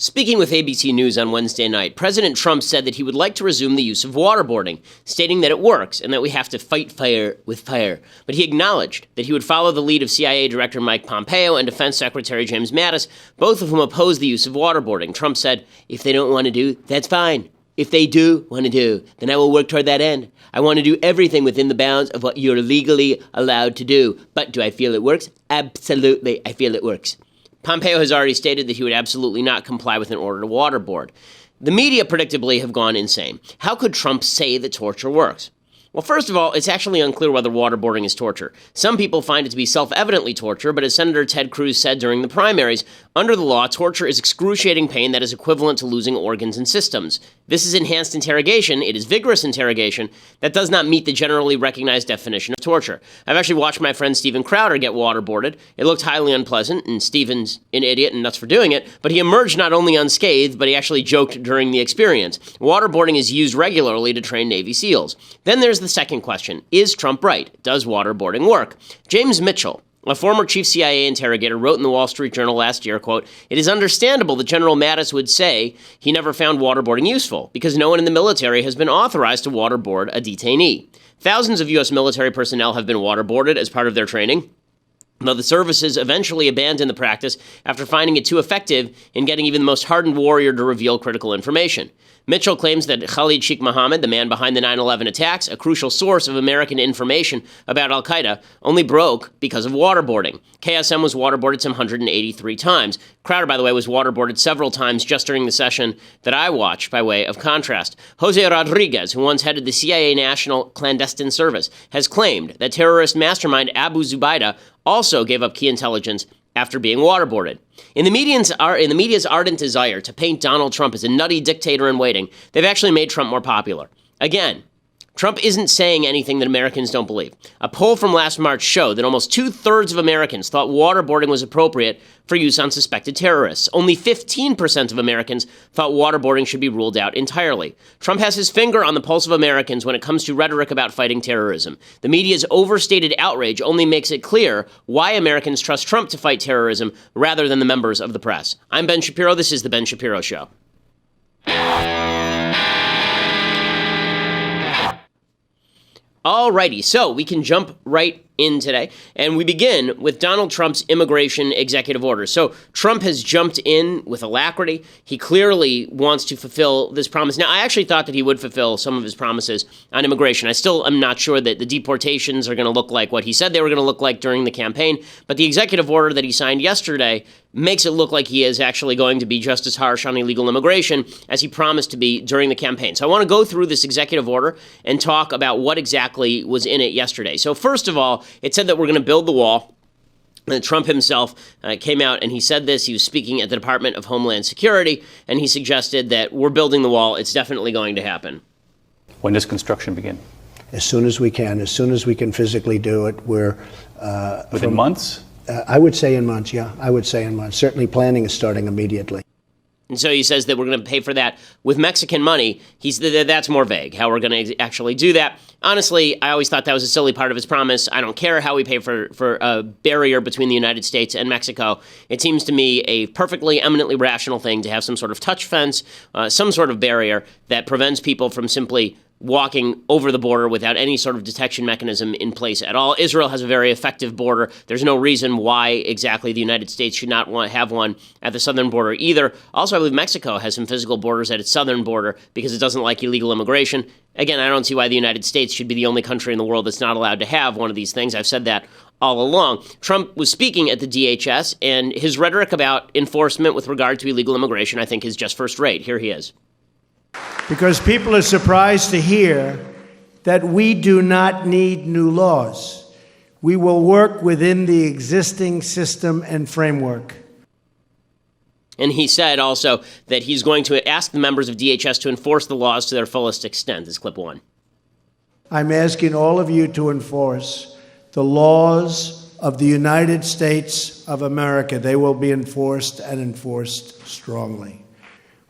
Speaking with ABC News on Wednesday night, President Trump said that he would like to resume the use of waterboarding, stating that it works and that we have to fight fire with fire. But he acknowledged that he would follow the lead of CIA Director Mike Pompeo and Defense Secretary James Mattis, both of whom oppose the use of waterboarding. Trump said, if they don't want to do, that's fine. If they do want to do, then I will work toward that end. I want to do everything within the bounds of what you're legally allowed to do. But do I feel it works? Absolutely, I feel it works. Pompeo has already stated that he would absolutely not comply with an order to waterboard. The media predictably have gone insane. How could Trump say that torture works? Well, first of all, it's actually unclear whether waterboarding is torture. Some people find it to be self-evidently torture, but as Senator Ted Cruz said during the primaries, under the law, torture is excruciating pain that is equivalent to losing organs and systems. This is enhanced interrogation. It is vigorous interrogation that does not meet the generally recognized definition of torture. I've actually watched my friend Steven Crowder get waterboarded. It looked highly unpleasant, and Steven's an idiot and nuts for doing it, but he emerged not only unscathed, but he actually joked during the experience. Waterboarding is used regularly to train Navy SEALs. Then there's the second question. Is Trump right? Does waterboarding work? James Mitchell, a former chief CIA interrogator, wrote in the Wall Street Journal last year, quote, "It is understandable that General Mattis would say he never found waterboarding useful because no one in the military has been authorized to waterboard a detainee. Thousands of U.S. military personnel have been waterboarded as part of their training, though the services eventually abandoned the practice after finding it too effective in getting even the most hardened warrior to reveal critical information." Mitchell claims that Khalid Sheikh Mohammed, the man behind the 9/11 attacks, a crucial source of American information about al-Qaeda, only broke because of waterboarding. KSM was waterboarded some 183 times. Crowder, by the way, was waterboarded several times just during the session that I watched, by way of contrast. Jose Rodriguez, who once headed the CIA National Clandestine Service, has claimed that terrorist mastermind Abu Zubaydah also gave up key intelligence after being waterboarded. In the media's ardent desire to paint Donald Trump as a nutty dictator in waiting, they've actually made Trump more popular. Again, Trump isn't saying anything that Americans don't believe. A poll from last March showed that almost 2/3 of Americans thought waterboarding was appropriate for use on suspected terrorists. Only 15% of Americans thought waterboarding should be ruled out entirely. Trump has his finger on the pulse of Americans when it comes to rhetoric about fighting terrorism. The media's overstated outrage only makes it clear why Americans trust Trump to fight terrorism rather than the members of the press. I'm Ben Shapiro. This is The Ben Shapiro Show. Alrighty, so we can jump right in today, and we begin with Donald Trump's immigration executive order. So Trump has jumped in with alacrity. He clearly wants to fulfill this promise. Now, I actually thought that he would fulfill some of his promises on immigration. I still am not sure that the deportations are going to look like what he said they were going to look like during the campaign, but the executive order that he signed yesterday makes it look like he is actually going to be just as harsh on illegal immigration as he promised to be during the campaign. So I want to go through this executive order and talk about what exactly was in it yesterday. So first of all, it said that we're going to build the wall. Trump himself came out and he said this. He was speaking at the Department of Homeland Security, and he suggested that we're building the wall. It's definitely going to happen. When does construction begin? As soon as we can physically do it. We're within months? I would say in months, yeah. I would say in months. Certainly planning is starting immediately. And so he says that we're going to pay for that with Mexican money. That's more vague, how we're going to actually do that. Honestly, I always thought that was a silly part of his promise. I don't care how we pay for a barrier between the United States and Mexico. It seems to me a perfectly, eminently rational thing to have some sort of touch fence, some sort of barrier that prevents people from simply walking over the border without any sort of detection mechanism in place at all. Israel has a very effective border. There's no reason why exactly the United States should not have one at the southern border either. Also, I believe Mexico has some physical borders at its southern border because it doesn't like illegal immigration. Again, I don't see why the United States should be the only country in the world that's not allowed to have one of these things. I've said that all along. Trump was speaking at the DHS, and his rhetoric about enforcement with regard to illegal immigration, I think, is just first rate. Here he is. Because people are surprised to hear that we do not need new laws. We will work within the existing system and framework. And he said also that he's going to ask the members of DHS to enforce the laws to their fullest extent. This is clip one. I'm asking all of you to enforce the laws of the United States of America. They will be enforced and enforced strongly.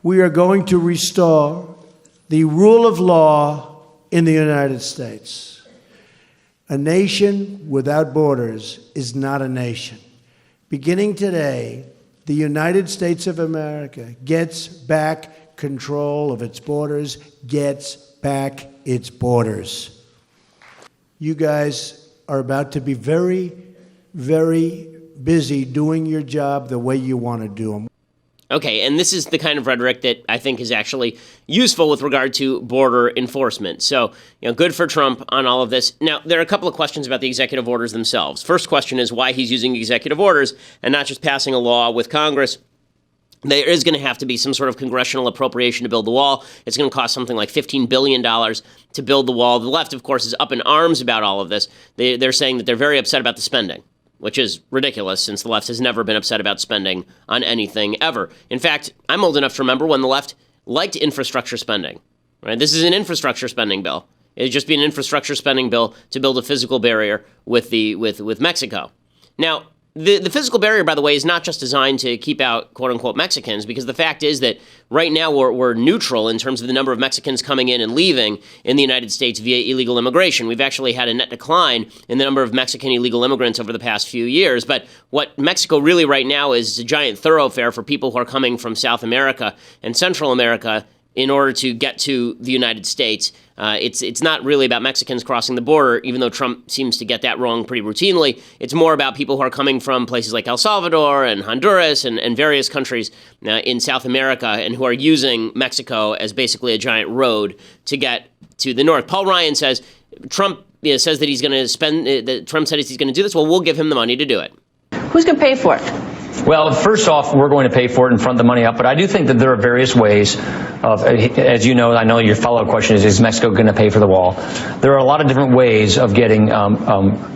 We are going to restore the rule of law in the United States. A nation without borders is not a nation. Beginning today, the United States of America gets back control of its borders, gets back its borders. You guys are about to be very, very busy doing your job the way you want to do them. Okay, and this is the kind of rhetoric that I think is actually useful with regard to border enforcement. So, good for Trump on all of this. Now, there are a couple of questions about the executive orders themselves. First question is why he's using executive orders and not just passing a law with Congress. There is going to have to be some sort of congressional appropriation to build the wall. It's going to cost something like $15 billion to build the wall. The left, of course, is up in arms about all of this. They're saying that they're very upset about the spending, which is ridiculous since the left has never been upset about spending on anything ever. In fact, I'm old enough to remember when the left liked infrastructure spending. Right? This is an infrastructure spending bill. It would just be an infrastructure spending bill to build a physical barrier with Mexico. Now, the physical barrier, by the way, is not just designed to keep out quote-unquote Mexicans, because the fact is that right now we're neutral in terms of the number of Mexicans coming in and leaving in the United States via illegal immigration. We've actually had a net decline in the number of Mexican illegal immigrants over the past few years. But what Mexico really right now is a giant thoroughfare for people who are coming from South America and Central America in order to get to the United States. It's not really about Mexicans crossing the border, even though Trump seems to get that wrong pretty routinely. It's more about people who are coming from places like El Salvador and Honduras and various countries in South America and who are using Mexico as basically a giant road to get to the north. Paul Ryan says Trump says that he's going to spend, that Trump said he's going to do this. Well, we'll give him the money to do it. Who's going to pay for it? Well, first off, we're going to pay for it and front the money up, but I do think that there are various ways of, as you know, I know your follow-up question is Mexico going to pay for the wall? There are a lot of different ways of getting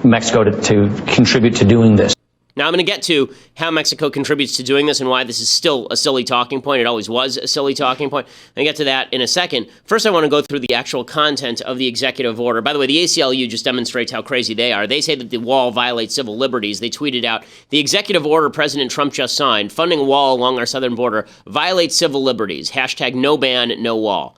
Mexico to contribute to doing this. Now, I'm going to get to how Mexico contributes to doing this and why this is still a silly talking point. It always was a silly talking point. I'll get to that in a second. First, I want to go through the actual content of the executive order. By the way, the ACLU just demonstrates how crazy they are. They say that the wall violates civil liberties. They tweeted out, the executive order President Trump just signed, funding a wall along our southern border, violates civil liberties. Hashtag no ban, no wall.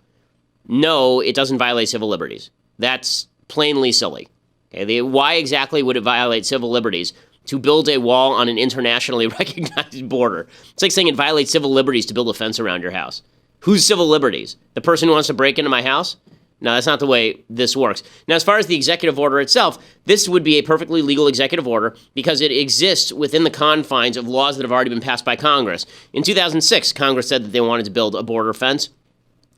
No, it doesn't violate civil liberties. That's plainly silly. Okay, why exactly would it violate civil liberties to build a wall on an internationally recognized border? It's like saying it violates civil liberties to build a fence around your house. Whose civil liberties? The person who wants to break into my house? No, that's not the way this works. Now, as far as the executive order itself, this would be a perfectly legal executive order because it exists within the confines of laws that have already been passed by Congress. In 2006, Congress said that they wanted to build a border fence,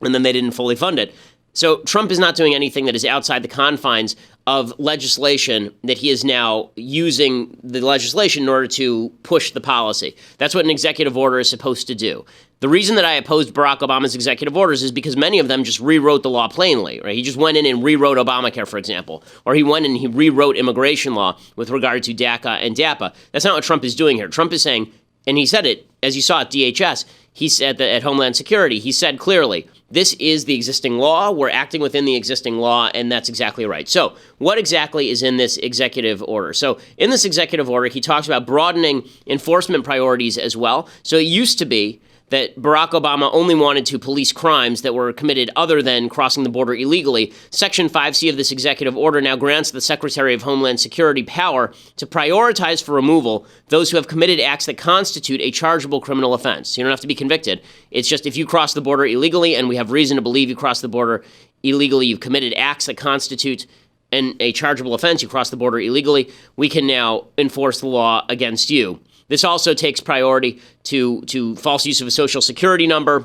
and then they didn't fully fund it. So Trump is not doing anything that is outside the confines of legislation that he is now using the legislation in order to push the policy. That's what an executive order is supposed to do. The reason that I opposed Barack Obama's executive orders is because many of them just rewrote the law plainly, right? He just went in and rewrote Obamacare, for example, or he went in and he rewrote immigration law with regard to DACA and DAPA. That's not what Trump is doing here. Trump is saying, and he said it, as you saw at DHS, he said that at Homeland Security, he said clearly, this is the existing law, we're acting within the existing law, and that's exactly right. So what exactly is in this executive order? So in this executive order, he talks about broadening enforcement priorities as well. So it used to be that Barack Obama only wanted to police crimes that were committed other than crossing the border illegally. Section 5C of this executive order now grants the Secretary of Homeland Security power to prioritize for removal those who have committed acts that constitute a chargeable criminal offense. You don't have to be convicted. It's just if you cross the border illegally and we have reason to believe you crossed the border illegally, you've committed acts that constitute a chargeable offense, you cross the border illegally, we can now enforce the law against you. This also takes priority to false use of a social security number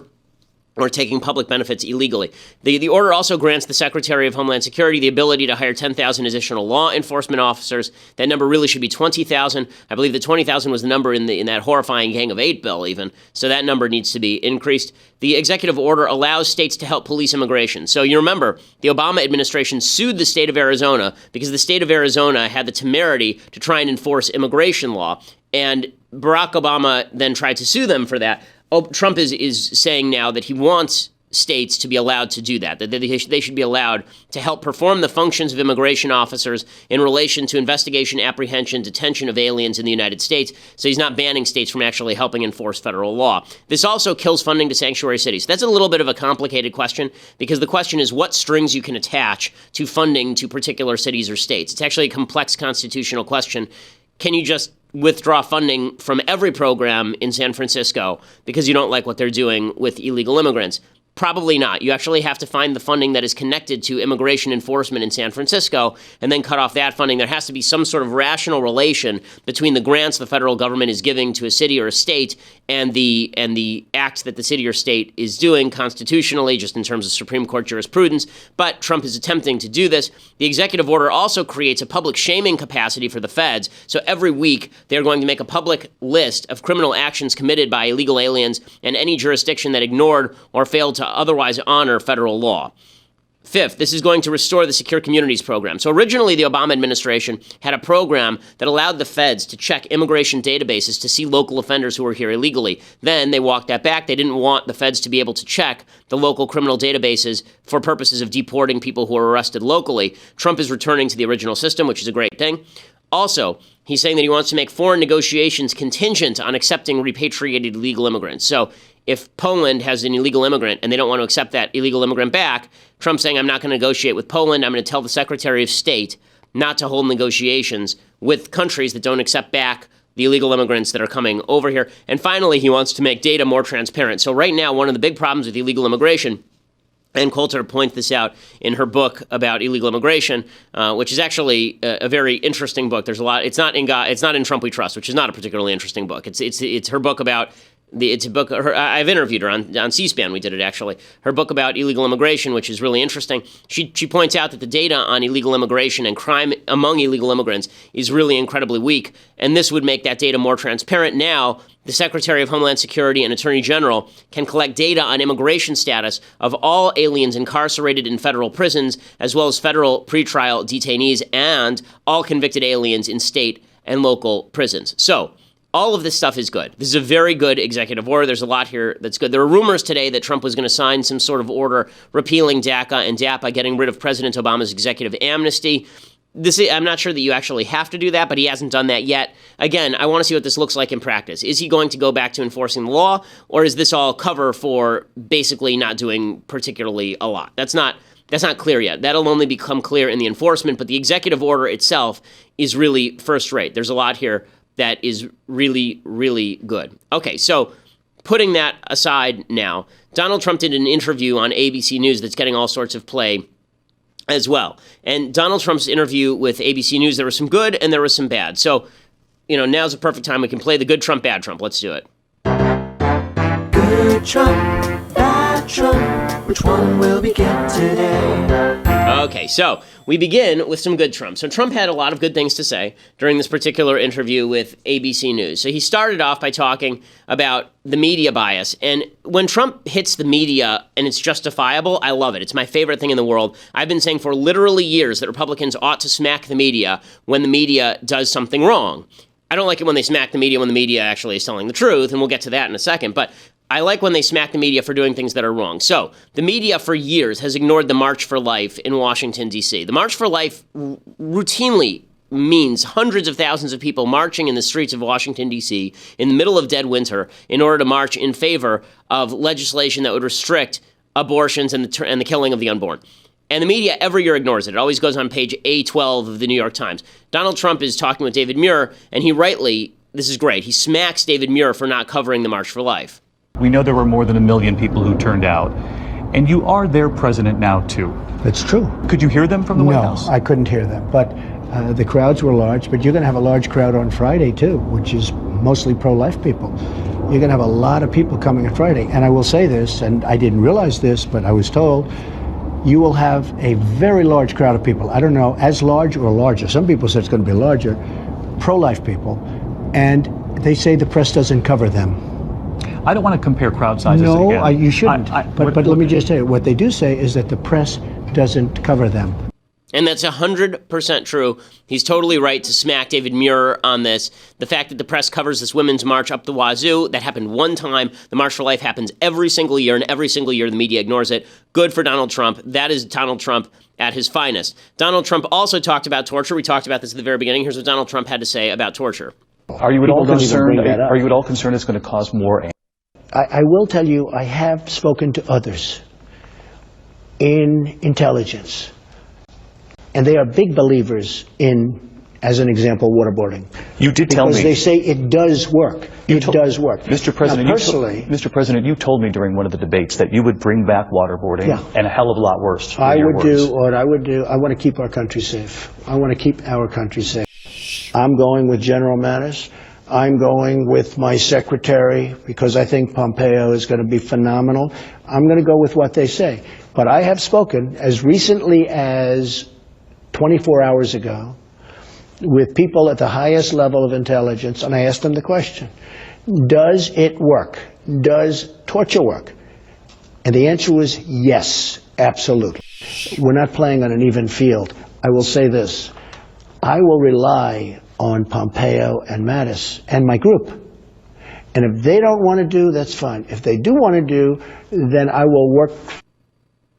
or taking public benefits illegally. The order also grants the Secretary of Homeland Security the ability to hire 10,000 additional law enforcement officers. That number really should be 20,000. I believe that 20,000 was the number in that horrifying Gang of 8 bill even. So that number needs to be increased. The executive order allows states to help police immigration. So you remember, the Obama administration sued the state of Arizona because the state of Arizona had the temerity to try and enforce immigration law. And Barack Obama then tried to sue them for that. Trump is saying now that he wants states to be allowed to do that they should be allowed to help perform the functions of immigration officers in relation to investigation, apprehension, detention of aliens in the United States. So he's not banning states from actually helping enforce federal law. This also kills funding to sanctuary cities. That's a little bit of a complicated question because the question is what strings you can attach to funding to particular cities or states. It's actually a complex constitutional question. Can you just withdraw funding from every program in San Francisco because you don't like what they're doing with illegal immigrants. Probably not. You actually have to find the funding that is connected to immigration enforcement in San Francisco and then cut off that funding. There has to be some sort of rational relation between the grants the federal government is giving to a city or a state and the act that the city or state is doing constitutionally, just in terms of Supreme Court jurisprudence. But Trump is attempting to do this. The executive order also creates a public shaming capacity for the feds. So every week they're going to make a public list of criminal actions committed by illegal aliens and any jurisdiction that ignored or failed to otherwise honor federal law. Fifth, this is going to restore the Secure Communities program. So originally, the Obama administration had a program that allowed the feds to check immigration databases to see local offenders who were here illegally. Then they walked that back. They didn't want the feds to be able to check the local criminal databases for purposes of deporting people who were arrested locally. Trump is returning to the original system, which is a great thing. Also, he's saying that he wants to make foreign negotiations contingent on accepting repatriated illegal immigrants. So if Poland has an illegal immigrant and they don't want to accept that illegal immigrant back, Trump's saying, I'm not going to negotiate with Poland. I'm going to tell the Secretary of State not to hold negotiations with countries that don't accept back the illegal immigrants that are coming over here. And finally, he wants to make data more transparent. So right now, one of the big problems with illegal immigration, and Coulter points this out in her book about illegal immigration, which is actually a very interesting book. There's a lot. It's not in Trump We Trust, which is not a particularly interesting book. It's her book about. It's a book. I've interviewed her on C-SPAN. We did it actually. Her book about illegal immigration, which is really interesting. She points out that the data on illegal immigration and crime among illegal immigrants is really incredibly weak, and this would make that data more transparent. Now, the Secretary of Homeland Security and Attorney General can collect data on immigration status of all aliens incarcerated in federal prisons, as well as federal pretrial detainees and all convicted aliens in state and local prisons. So, all of this stuff is good. This is a very good executive order. There's a lot here that's good. There were rumors today that Trump was going to sign some sort of order repealing DACA and DAPA, getting rid of President Obama's executive amnesty. I'm not sure that you actually have to do that, but he hasn't done that yet. Again, I want to see what this looks like in practice. Is he going to go back to enforcing the law, or is this all cover for basically not doing particularly a lot? That's not clear yet. That'll only become clear in the enforcement, but the executive order itself is really first rate. There's a lot here that is really, really good. Okay, so putting that aside now, Donald Trump did an interview on ABC News that's getting all sorts of play as well. And Donald Trump's interview with ABC News, there was some good and there was some bad. So, now's the perfect time we can play the good Trump, bad Trump. Let's do it. Good Trump, bad Trump, which one will we get today? Okay, so we begin with some good Trump. So Trump had a lot of good things to say during this particular interview with ABC News. So he started off by talking about the media bias. And when Trump hits the media and it's justifiable, I love it. It's my favorite thing in the world. I've been saying for literally years that Republicans ought to smack the media when the media does something wrong. I don't like it when they smack the media when the media actually is telling the truth, and we'll get to that in a second. But I like when they smack the media for doing things that are wrong. So the media for years has ignored the March for Life in Washington, D.C. The March for Life routinely means hundreds of thousands of people marching in the streets of Washington, D.C. in the middle of dead winter in order to march in favor of legislation that would restrict abortions and the killing of the unborn. And the media every year ignores it. It always goes on page A12 of the New York Times. Donald Trump is talking with David Muir, and he rightly, this is great, he smacks David Muir for not covering the March for Life. We know there were more than 1 million people who turned out, and you are their president now, too. That's true. Could you hear them from the White House? No, I couldn't hear them, but the crowds were large. But you're going to have a large crowd on Friday, too, which is mostly pro-life people. You're going to have a lot of people coming on Friday. And I will say this, and I didn't realize this, but I was told, you will have a very large crowd of people. I don't know, as large or larger. Some people say it's going to be larger, pro-life people. And they say the press doesn't cover them. I don't want to compare crowd sizes no, again. No, you shouldn't. But let me just tell you, what they do say is that the press doesn't cover them. And that's 100% true. He's totally right to smack David Muir on this. The fact that the press covers this women's march up the wazoo, that happened one time. The March for Life happens every single year, and every single year the media ignores it. Good for Donald Trump. That is Donald Trump at his finest. Donald Trump also talked about torture. We talked about this at the very beginning. Here's what Donald Trump had to say about torture. Are you at all concerned? Are you at all concerned it's going to cause more? I will tell you, I have spoken to others in intelligence, and they are big believers in as an example, waterboarding. You did tell me. Because they say it does work. It does work. Mr. President, now, personally, Mr. President, you told me during one of the debates that you would bring back waterboarding and a hell of a lot worse. I would do what I would do. I want to keep our country safe. I want to keep our country safe. I'm going with General Mattis. I'm going with my secretary because I think Pompeo is going to be phenomenal. I'm going to go with what they say. But I have spoken as recently as 24 hours ago with people at the highest level of intelligence, and I asked them the question, does it work? Does torture work? And the answer was yes, absolutely. We're not playing on an even field. I will say this. I will rely on Pompeo and Mattis and my group. And if they don't want to do, that's fine. If they do want to do, then I will work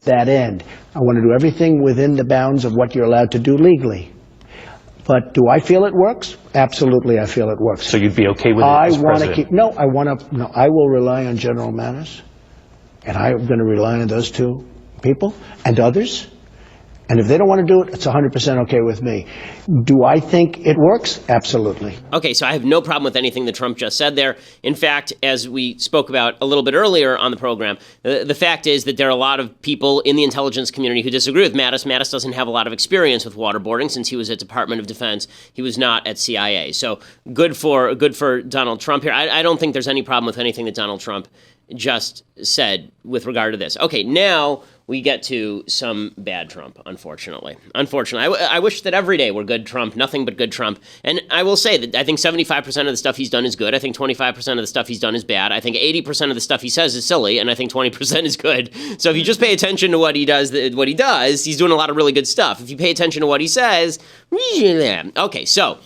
that end. I want to do everything within the bounds of what you're allowed to do legally. But do I feel it works? Absolutely, I feel it works. So you'd be okay with it as president? I will rely on General Mattis, and I'm going to rely on those two people and others. And if they don't want to do it, it's 100% okay with me. Do I think it works? Absolutely. Okay, so I have no problem with anything that Trump just said there. In fact, as we spoke about a little bit earlier on the program, the fact is that there are a lot of people in the intelligence community who disagree with Mattis. Mattis doesn't have a lot of experience with waterboarding since he was at Department of Defense. He was not at CIA. So good for Donald Trump here. I don't think there's any problem with anything that Donald Trump just said with regard to this. Okay, now we get to some bad Trump, unfortunately. I wish that every day were good Trump, nothing but good Trump. And I will say that I think 75% of the stuff he's done is good. I think 25% of the stuff he's done is bad. I think 80% of the stuff he says is silly, and I think 20% is good. So if you just pay attention to what he does, he's doing a lot of really good stuff. If you pay attention to what he says, okay, so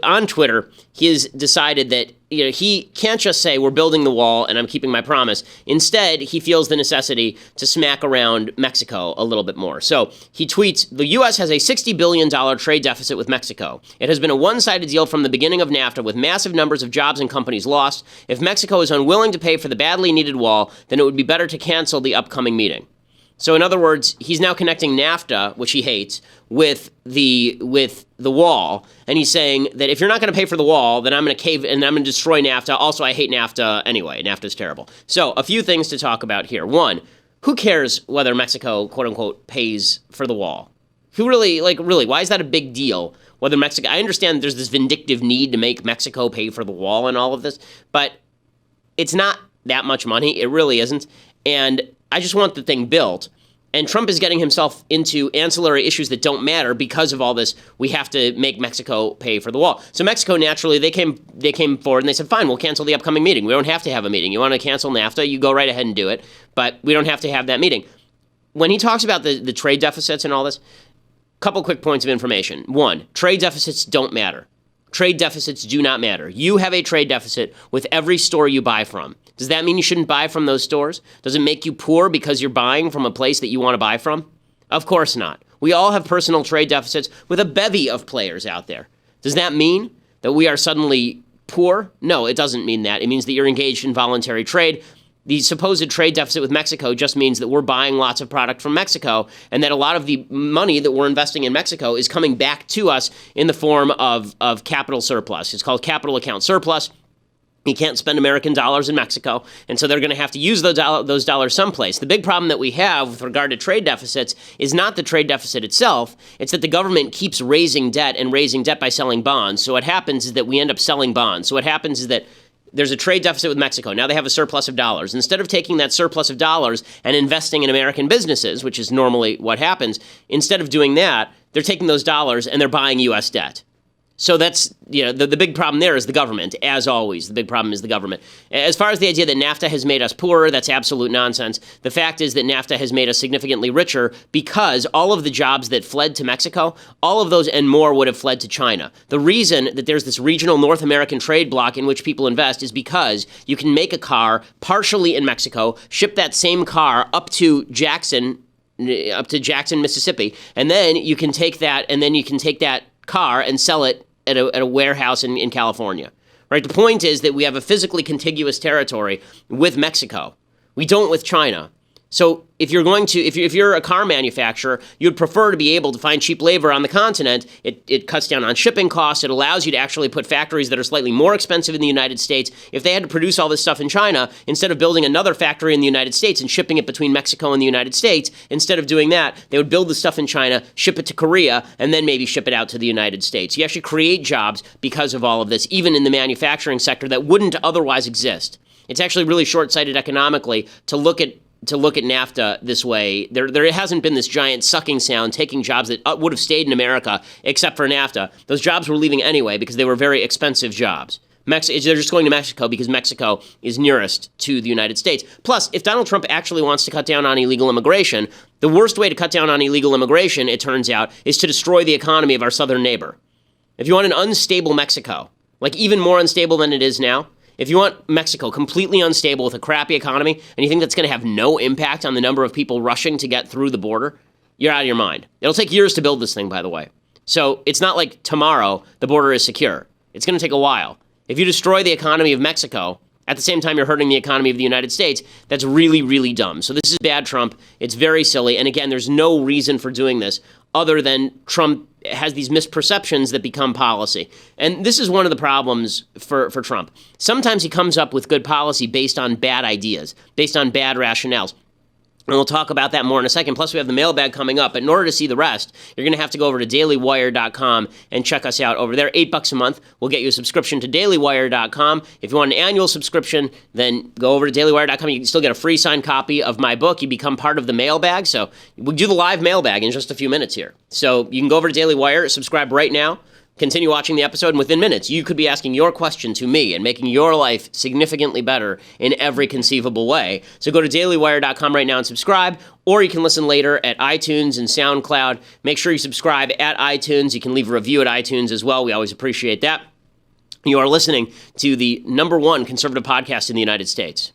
on Twitter, he has decided that he can't just say we're building the wall and I'm keeping my promise. Instead, he feels the necessity to smack around Mexico a little bit more. So he tweets, the U.S. has a $60 billion trade deficit with Mexico. It has been a one-sided deal from the beginning of NAFTA with massive numbers of jobs and companies lost. If Mexico is unwilling to pay for the badly needed wall, then it would be better to cancel the upcoming meeting. So in other words, he's now connecting NAFTA, which he hates, with the wall, and he's saying that if you're not going to pay for the wall, then I'm going to cave and I'm going to destroy NAFTA. Also, I hate NAFTA anyway. NAFTA's terrible. So a few things to talk about here. One, who cares whether Mexico, quote unquote, pays for the wall? Who really, why is that a big deal? Whether Mexico, I understand there's this vindictive need to make Mexico pay for the wall and all of this, but it's not that much money. It really isn't. And I just want the thing built. And Trump is getting himself into ancillary issues that don't matter because of all this. We have to make Mexico pay for the wall. So Mexico, naturally, they came forward and they said, fine, we'll cancel the upcoming meeting. We don't have to have a meeting. You want to cancel NAFTA, you go right ahead and do it. But we don't have to have that meeting. When he talks about the trade deficits and all this, a couple quick points of information. One, trade deficits don't matter. Trade deficits do not matter. You have a trade deficit with every store you buy from. Does that mean you shouldn't buy from those stores? Does it make you poor because you're buying from a place that you want to buy from? Of course not. We all have personal trade deficits with a bevy of players out there. Does that mean that we are suddenly poor? No, it doesn't mean that. It means that you're engaged in voluntary trade. The supposed trade deficit with Mexico just means that we're buying lots of product from Mexico and that a lot of the money that we're investing in Mexico is coming back to us in the form of capital surplus. It's called capital account surplus. You can't spend American dollars in Mexico, and so they're going to have to use those dollars someplace. The big problem that we have with regard to trade deficits is not the trade deficit itself. It's that the government keeps raising debt by selling bonds. So what happens is that we end up selling bonds. So what happens is that there's a trade deficit with Mexico. Now they have a surplus of dollars. Instead of taking that surplus of dollars and investing in American businesses, which is normally what happens, instead of doing that, they're taking those dollars and they're buying U.S. debt. So that's, the big problem there is the government. As always, the big problem is the government. As far as the idea that NAFTA has made us poorer, that's absolute nonsense. The fact is that NAFTA has made us significantly richer because all of the jobs that fled to Mexico, all of those and more would have fled to China. The reason that there's this regional North American trade bloc in which people invest is because you can make a car partially in Mexico, ship that same car up to Jackson, Mississippi, and then you can take that car and sell it at a warehouse in California, right? The point is that we have a physically contiguous territory with Mexico. We don't with China. So if you're a car manufacturer, you'd prefer to be able to find cheap labor on the continent. It cuts down on shipping costs. It allows you to actually put factories that are slightly more expensive in the United States. If they had to produce all this stuff in China, instead of building another factory in the United States and shipping it between Mexico and the United States, instead of doing that, they would build the stuff in China, ship it to Korea, and then maybe ship it out to the United States. You actually create jobs because of all of this, even in the manufacturing sector that wouldn't otherwise exist. It's actually really short-sighted economically to look at NAFTA this way. There hasn't been this giant sucking sound taking jobs that would have stayed in America except for NAFTA. Those jobs were leaving anyway because they were very expensive jobs. They're just going to Mexico because Mexico is nearest to the United States. Plus, if Donald Trump actually wants to cut down on illegal immigration, the worst way to cut down on illegal immigration, it turns out, is to destroy the economy of our southern neighbor. If you want an unstable Mexico, like even more unstable than it is now, if you want Mexico completely unstable with a crappy economy, and you think that's going to have no impact on the number of people rushing to get through the border, you're out of your mind. It'll take years to build this thing, by the way. So it's not like tomorrow the border is secure. It's going to take a while. If you destroy the economy of Mexico, at the same time you're hurting the economy of the United States, that's really, really dumb. So this is bad, Trump. It's very silly. And again, there's no reason for doing this other than Trump has these misperceptions that become policy. And this is one of the problems for Trump. Sometimes he comes up with good policy based on bad ideas, based on bad rationales. And we'll talk about that more in a second. Plus, we have the mailbag coming up. But in order to see the rest, you're going to have to go over to dailywire.com and check us out over there. $8 a month will get you a subscription to dailywire.com. If you want an annual subscription, then go over to dailywire.com. You can still get a free signed copy of my book. You become part of the mailbag. So we'll do the live mailbag in just a few minutes here. So you can go over to Daily Wire, subscribe right now. Continue watching the episode, and within minutes, you could be asking your question to me and making your life significantly better in every conceivable way. So go to dailywire.com right now and subscribe, or you can listen later at iTunes and SoundCloud. Make sure you subscribe at iTunes. You can leave a review at iTunes as well. We always appreciate that. You are listening to the #1 conservative podcast in the United States.